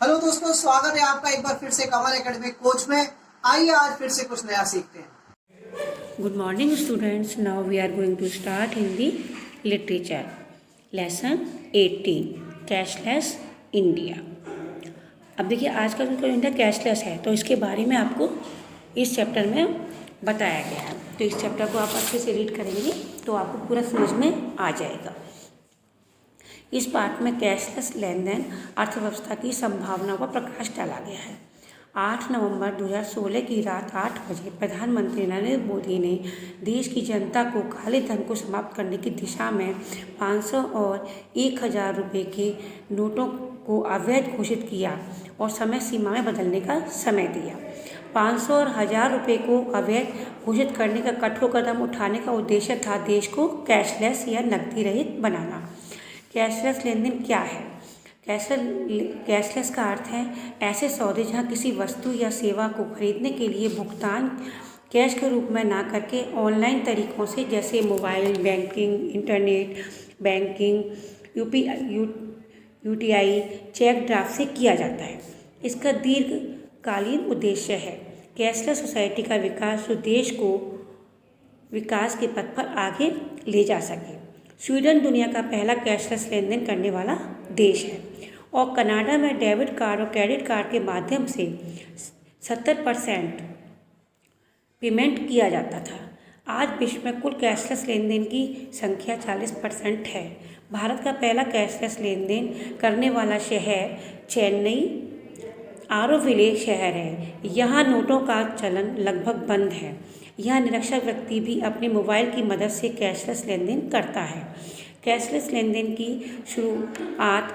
Hello दोस्तों, स्वागत है आपका एक बार फिर से कमल एकेडमिक कोच में। आइए आज फिर से कुछ नया सीखते हैं। Good morning students. Now we are going to start Hindi literature. Lesson 18 Cashless India. अब देखिए आज का जो इंडिया कैशलेस है तो इसके बारे में आपको इस चैप्टर में बताया गया है। तो इस चैप्टर को आप अच्छे से रीड करेंगे तो आपको पूरा समझ में आ जाएगा। इस पाठ में कैशलेस लेन देन अर्थव्यवस्था की संभावनाओं पर प्रकाश डाला गया है। 8 नवंबर 2016 की रात 8 बजे प्रधानमंत्री नरेंद्र मोदी ने देश की जनता को काले धन को समाप्त करने की दिशा में 500 और 1000 रुपये के नोटों को अवैध घोषित किया और समय सीमा में बदलने का समय दिया। 500 और 1000 रुपये को अवैध घोषित करने का कठोर कदम उठाने का उद्देश्य था देश को कैशलेस या नकदी रहित बनाना। कैशलेस लेन देन क्या है? कैशलेस का अर्थ है ऐसे सौदे जहां किसी वस्तु या सेवा को खरीदने के लिए भुगतान कैश के रूप में ना करके ऑनलाइन तरीकों से जैसे mobile banking, internet banking, UTI, cheque draft से किया जाता है। इसका दीर्घकालीन उद्देश्य है कैशलेस सोसाइटी का विकास जो देश को विकास के पथ पर आगे ले जा सके। स्वीडन दुनिया का पहला कैशलेस लेन देन करने वाला देश है और कनाडा में डेबिट कार्ड और क्रेडिट कार्ड के माध्यम से 70% पेमेंट किया जाता था। आज विश्व में कुल कैशलेस लेन देन की संख्या 40% है। भारत का पहला कैशलेस लेन देन करने वाला शहर चेन्नई आरोविले शहर है। यहाँ नोटों का चलन लगभग बंद है। यह निरक्षर व्यक्ति भी अपने मोबाइल की मदद से कैशलेस लेन देन करता है। कैशलेस लेन देन की शुरुआत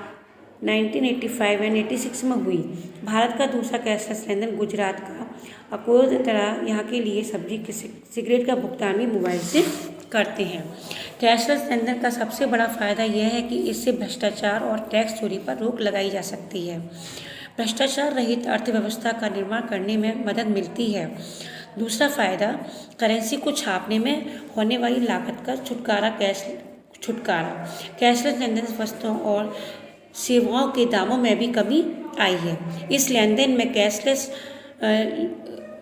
1985 एंड 86 में हुई। भारत का दूसरा कैशलेस लेन देन गुजरात का अकोला यहाँ के लिए सब्जी की सिगरेट का भुगतान भी मोबाइल से करते हैं। कैशलेस लेन देन का सबसे बड़ा फ़ायदा यह है कि इससे भ्रष्टाचार और टैक्स चोरी पर रोक लगाई जा सकती है। भ्रष्टाचार रहित अर्थव्यवस्था का निर्माण करने में मदद मिलती है। दूसरा फ़ायदा करेंसी को छापने में होने वाली लागत का छुटकारा। कैशलेस लेन देन वस्तुओं और सेवाओं के दामों में भी कमी आई है। इस लेन देन में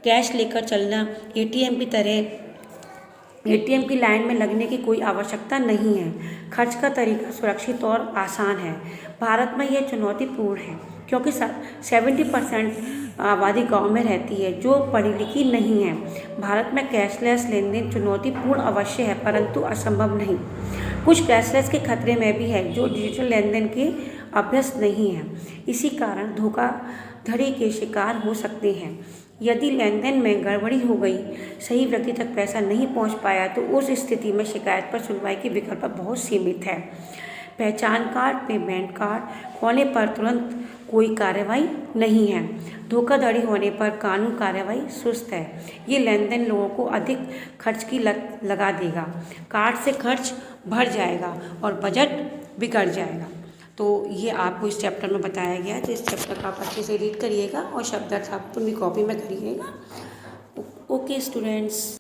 कैश लेकर चलना एटीएम की लाइन में लगने की कोई आवश्यकता नहीं है। खर्च का तरीका सुरक्षित और आसान है। भारत में यह चुनौतीपूर्ण है क्योंकि 70% आबादी गांव में रहती है जो पढ़ी लिखी नहीं है। भारत में कैशलेस लेन देन चुनौतीपूर्ण अवश्य है परंतु असंभव नहीं। कुछ कैशलेस के खतरे में भी है जो डिजिटल लेन देन के अभ्यस्त नहीं है। इसी कारण धोखाधड़ी के शिकार हो सकते हैं। यदि लेन देन में गड़बड़ी हो गई, सही व्यक्ति तक पैसा नहीं पहुंच पाया तो उस स्थिति में शिकायत पर सुनवाई के विकल्प बहुत सीमित है। पहचान कार्ड, पेमेंट कार्ड खोने पर तुरंत कोई कार्रवाई नहीं है। धोखाधड़ी होने पर कानून कार्रवाई सुस्त है। ये लेन देन लोगों को अधिक खर्च की लत लगा देगा। कार्ड से खर्च बढ़ जाएगा और बजट बिगड़ जाएगा। तो ये आपको इस चैप्टर में बताया गया है। तो इस चैप्टर का आप अच्छे से रीड करिएगा और शब्दार्थ आप अपनी कॉपी में करिएगा। Okay students.